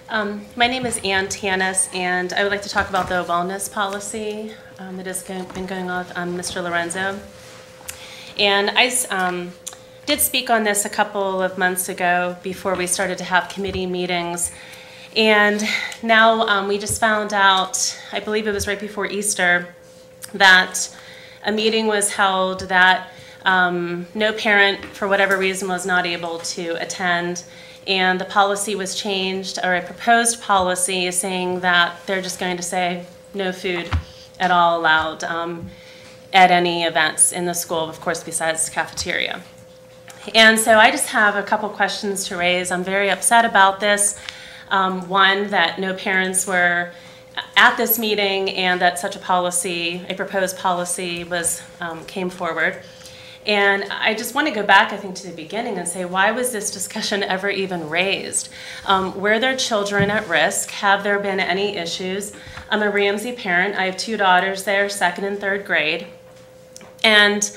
My name is Ann Tanis, and I would like to talk about the wellness policy that has been going on with Mr. Lorenzo. And I did speak on this a couple of months ago before we started to have committee meetings. And now we just found out, I believe it was right before Easter, that a meeting was held that no parent, for whatever reason, was not able to attend. And the policy was changed, or a proposed policy saying that they're just going to say no food at all allowed at any events in the school, of course, besides the cafeteria. And so I just have a couple questions to raise. I'm very upset about this. One, that no parents were at this meeting and that such a policy, a proposed policy, came forward. And I just want to go back, I think, to the beginning and say, why was this discussion ever even raised? Were there children at risk? Have there been any issues? I'm a Ramsey parent. I have two daughters there, 2nd and 3rd grade. And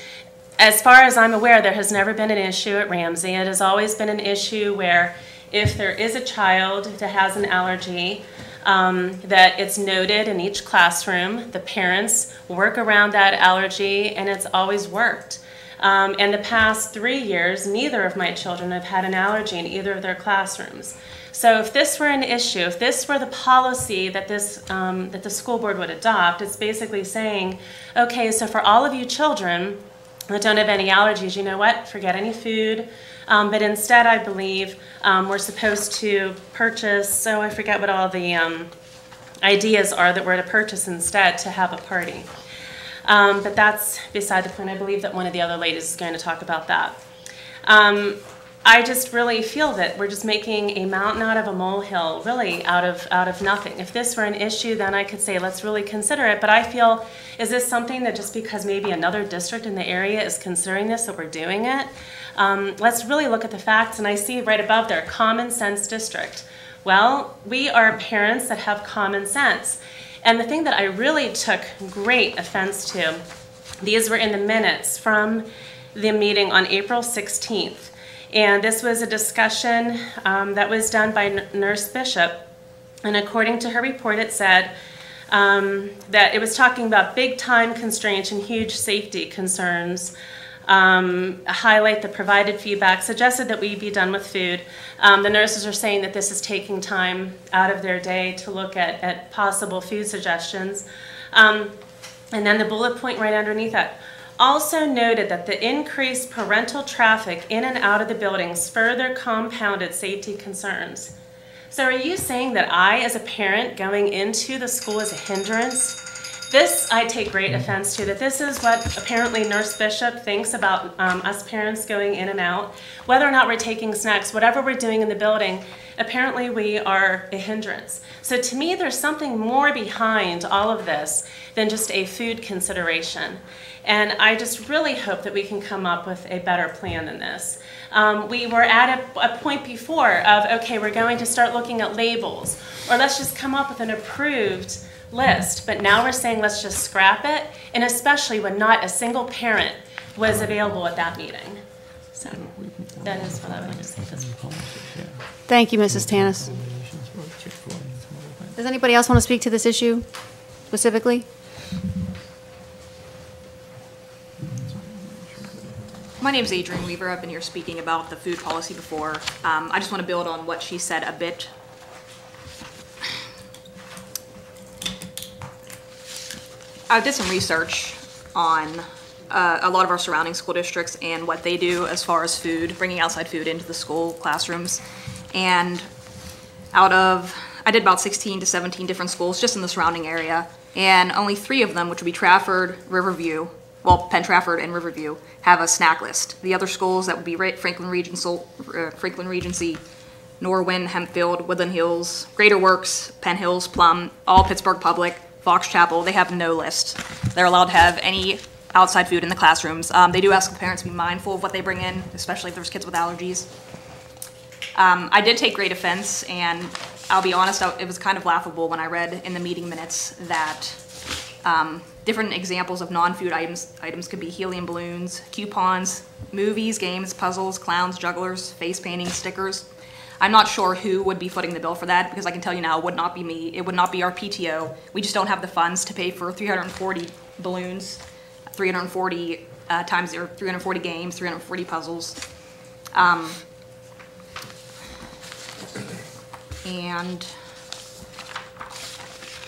as far as I'm aware, there has never been an issue at Ramsey. It has always been an issue where if there is a child that has an allergy, that it's noted in each classroom, the parents work around that allergy, and it's always worked. In the past 3 years, neither of my children have had an allergy in either of their classrooms. So if this were an issue, if this were the policy that that the school board would adopt, it's basically saying, okay, so for all of you children that don't have any allergies, you know what, forget any food. But instead, I believe we're supposed to purchase, so I forget what all the ideas are that we're to purchase instead to have a party. But that's beside the point. I believe that one of the other ladies is going to talk about that. I just really feel that we're just making a mountain out of a molehill, really out of nothing. If this were an issue, then I could say let's really consider it. But I feel, is this something that just because maybe another district in the area is considering this, that we're doing it? Let's really look at the facts. And I see right above there, common sense district. Well, we are parents that have common sense. And the thing that I really took great offense to, these were in the minutes from the meeting on April 16th. And this was a discussion that was done by Nurse Bishop. And according to her report, it said that it was talking about big time constraints and huge safety concerns. Highlight the provided feedback, suggested that we be done with food. The nurses are saying that this is taking time out of their day to look at possible food suggestions. And then the bullet point right underneath that. Also noted that the increased parental traffic in and out of the buildings further compounded safety concerns. So are you saying that I, as a parent, going into the school is a hindrance? This I take great offense to, that this is what apparently Nurse Bishop thinks about us parents going in and out. Whether or not we're taking snacks, whatever we're doing in the building, apparently we are a hindrance. So to me, there's something more behind all of this than just a food consideration. And I just really hope that we can come up with a better plan than this. We were at a point before of, okay, we're going to start looking at labels, or let's just come up with an approved list. But now we're saying let's just scrap it, and especially when not a single parent was available at that meeting. So that is what I would like to say. Thank you, Mrs. Tanis. Does anybody else want to speak to this issue specifically? My name is Adrienne Weaver. I've been here speaking about the food policy before. I just want to build on what she said a bit. I did some research on a lot of our surrounding school districts and what they do as far as food, bringing outside food into the school classrooms. And I did about 16 to 17 different schools just in the surrounding area, and only 3 of them, which would be Trafford, Riverview, well, Penn Trafford and Riverview, have a snack list. The other schools, that would be Franklin Regency, Norwin, Hempfield, Woodland Hills, Greater Works, Penn Hills, Plum, all Pittsburgh Public, Fox Chapel, they have no list. They're allowed to have any outside food in the classrooms. They do ask the parents to be mindful of what they bring in, especially if there's kids with allergies. I did take great offense, and I'll be honest, it was kind of laughable when I read in the meeting minutes that different examples of non-food items could be helium balloons, coupons, movies, games, puzzles, clowns, jugglers, face painting, stickers. I'm not sure who would be footing the bill for that, because I can tell you now, it would not be me. It would not be our PTO. We just don't have the funds to pay for 340 balloons, 340 times or 340 games, 340 puzzles. And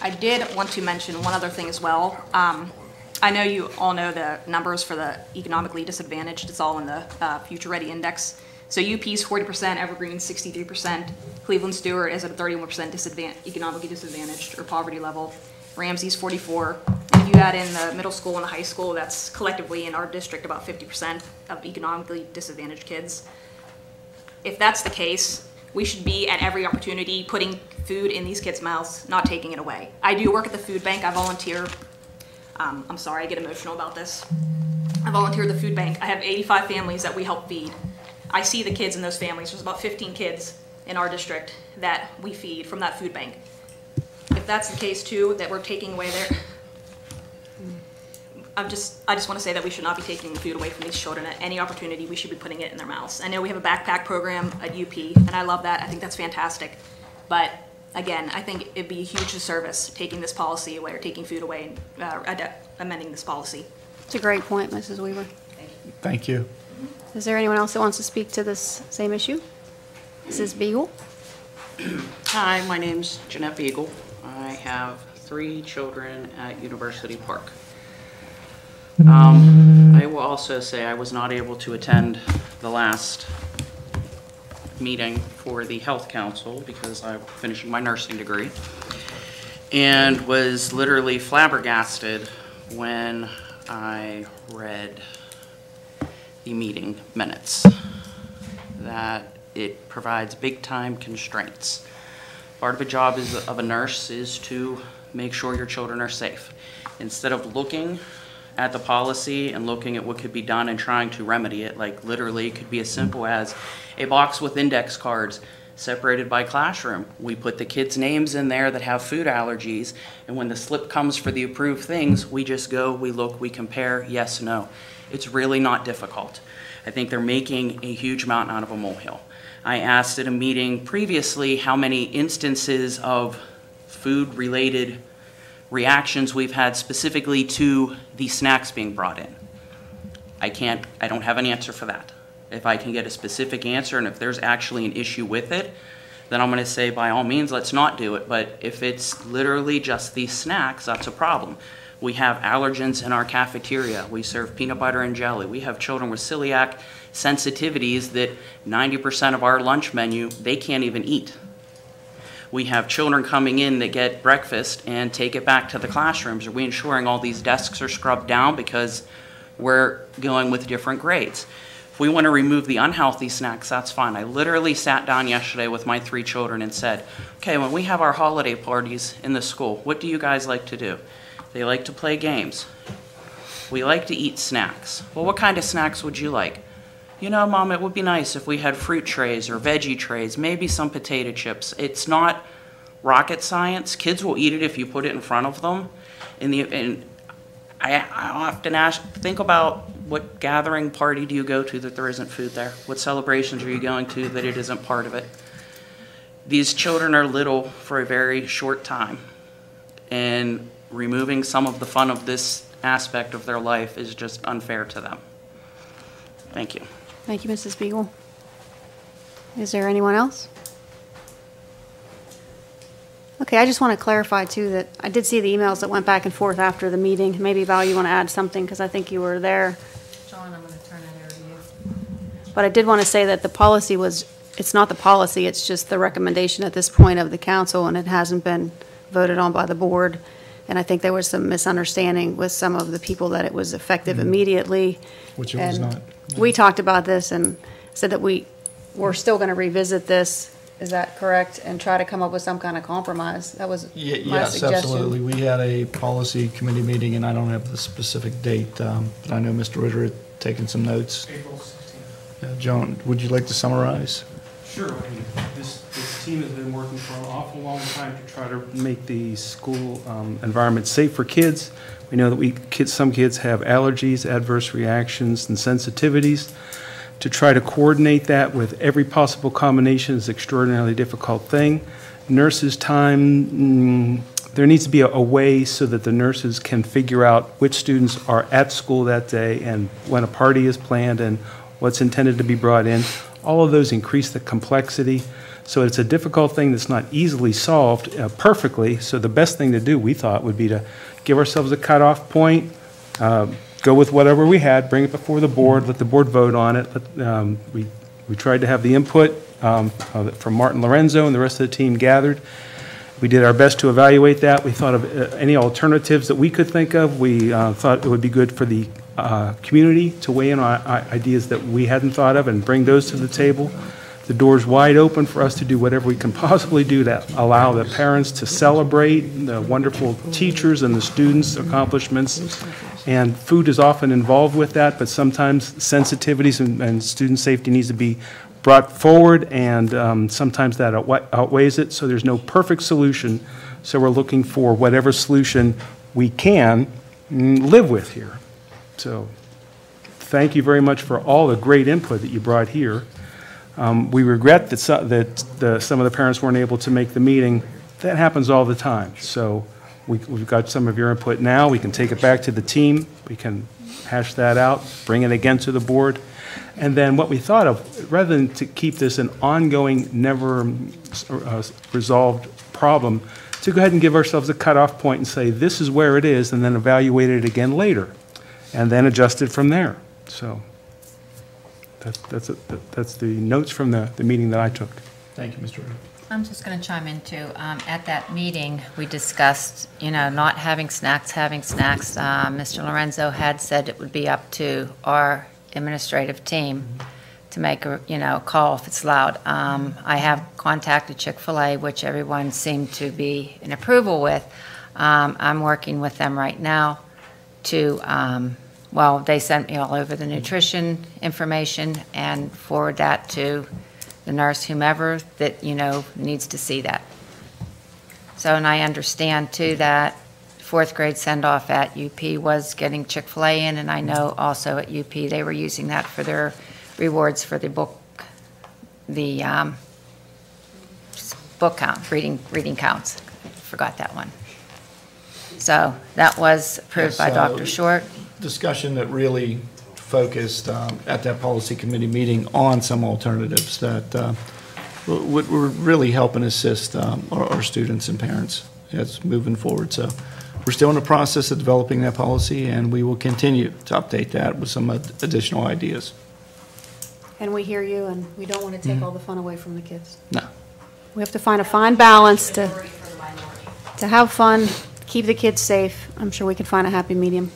I did want to mention one other thing as well. I know you all know the numbers for the economically disadvantaged. It's all in the Future Ready Index. So UP's 40%, Evergreen's 63%, Cleveland Stewart is at a 31% economically disadvantaged or poverty level, Ramsey's 44%. And if you add in the middle school and the high school, that's collectively in our district about 50% of economically disadvantaged kids. If that's the case, we should be at every opportunity putting food in these kids' mouths, not taking it away. I do work at the food bank. I volunteer. I'm sorry, I get emotional about this. I volunteer at the food bank. I have 85 families that we help feed. I see the kids in those families. There's about 15 kids in our district that we feed from that food bank. If that's the case too, that we're taking away their, I just want to say that we should not be taking food away from these children at any opportunity. We should be putting it in their mouths. I know we have a backpack program at UP, and I love that. I think that's fantastic. But again, I think it'd be a huge disservice taking this policy away or taking food away and amending this policy. It's a great point, Mrs. Weaver. Thank you. Is there anyone else that wants to speak to this same issue? Mrs. Beagle? Hi, my name's Jeanette Beagle. I have 3 children at University Park. I will also say I was not able to attend the last meeting for the Health Council because I'm finishing my nursing degree, and was literally flabbergasted when I read the meeting minutes, that it provides big time constraints. Part of a job of a nurse is to make sure your children are safe. Instead of looking at the policy and looking at what could be done and trying to remedy it, like literally it could be as simple as a box with index cards separated by classroom. We put the kids' names in there that have food allergies, and when the slip comes for the approved things, we just go, we look, we compare, yes, no. It's really not difficult. I think they're making a huge mountain out of a molehill. I asked at a meeting previously how many instances of food-related reactions we've had specifically to the snacks being brought in. I don't have an answer for that. If I can get a specific answer and if there's actually an issue with it, then I'm gonna say by all means, let's not do it. But if it's literally just these snacks, that's a problem. We have allergens in our cafeteria. We serve peanut butter and jelly. We have children with celiac sensitivities that 90% of our lunch menu, they can't even eat. We have children coming in that get breakfast and take it back to the classrooms. Are we ensuring all these desks are scrubbed down because we're going with different grades? If we want to remove the unhealthy snacks, that's fine. I literally sat down yesterday with my 3 children and said, okay, when we have our holiday parties in the school, what do you guys like to do? They like to play games. We like to eat snacks. Well, what kind of snacks would you like? You know, Mom, it would be nice if we had fruit trays or veggie trays, maybe some potato chips. It's not rocket science. Kids will eat it if you put it in front of them. And I often ask, think about what gathering party do you go to that there isn't food there? What celebrations are you going to that it isn't part of it? These children are little for a very short time, and removing some of the fun of this aspect of their life is just unfair to them. Thank you. Thank you, Mrs. Beagle. Is there anyone else? Okay, I just want to clarify too that I did see the emails that went back and forth after the meeting. Maybe Val, you want to add something because I think you were there. John, I'm going to turn it over to you. But I did want to say that the policy was, it's not the policy, it's just the recommendation at this point of the council, and it hasn't been voted on by the board. And I think there was some misunderstanding with some of the people that it was effective immediately. Which it was And not. we talked about this and said that we're still going to revisit this. Is that correct? And try to come up with some kind of compromise. That was my Yes, suggestion. absolutely. We had a policy committee meeting, and I don't have the specific date, but I know Mr. Ritter had taken some notes. April 16th. John, would you like to summarize? Sure. I mean, this team has been working for an awful long time to try to make the school environment safe for kids. We know that some kids have allergies, adverse reactions, and sensitivities To try to coordinate that with every possible combination is an extraordinarily difficult thing. Nurses' time, there needs to be a way so that the nurses can figure out which students are at school that day and when a party is planned and what's intended to be brought in. All of those increase the complexity. So it's a difficult thing that's not easily solved perfectly. So the best thing to do, we thought, would be to give ourselves a cutoff point, go with whatever we had, bring it before the board, let the board vote on it. We tried to have the input from Martin Lorenzo and the rest of the team gathered. We did our best to evaluate that. We thought of any alternatives that we could think of. We thought it would be good for the community to weigh in on ideas that we hadn't thought of and bring those to the table. The door's wide open for us to do whatever we can possibly do to allow the parents to celebrate the wonderful teachers and the students' accomplishments. And food is often involved with that, but sometimes sensitivities and student safety needs to be brought forward, and sometimes that outweighs it. So there's no perfect solution. So we're looking for whatever solution we can live with here. So thank you very much for all the great input that you brought here. We regret that some of the parents weren't able to make the meeting. That happens all the time. So we've got some of your input now. We can take it back to the team. We can hash that out, bring it again to the board. And then what we thought of, rather than to keep this an ongoing, never resolved problem, to go ahead and give ourselves a cutoff point and say, this is where it is, and then evaluate it again later, and then adjust it from there. So that's the notes from the meeting that I took. Thank you, Mr. Ritter. I'm just going to chime in too. At that meeting, we discussed, not having snacks, Mr. Lorenzo had said it would be up to our administrative team to make a call if it's loud. I have contacted Chick-fil-A, which everyone seemed to be in approval with. I'm working with them right now to, they sent me all over the nutrition information and forward that to the nurse, whomever that, needs to see that. So, and I understand too that fourth grade send-off at UP was getting Chick-fil-A in, and I know also at UP they were using that for their rewards for the book count, reading counts. Forgot that one. So that was approved by Dr. Short. Discussion that really focused at that policy committee meeting on some alternatives that would really help and assist our students and parents as moving forward. So we're still in the process of developing that policy, and we will continue to update that with some additional ideas. And we hear you, and we don't want to take all the fun away from the kids. No. We have to find a fine balance to have fun, keep the kids safe. I'm sure we can find a happy medium.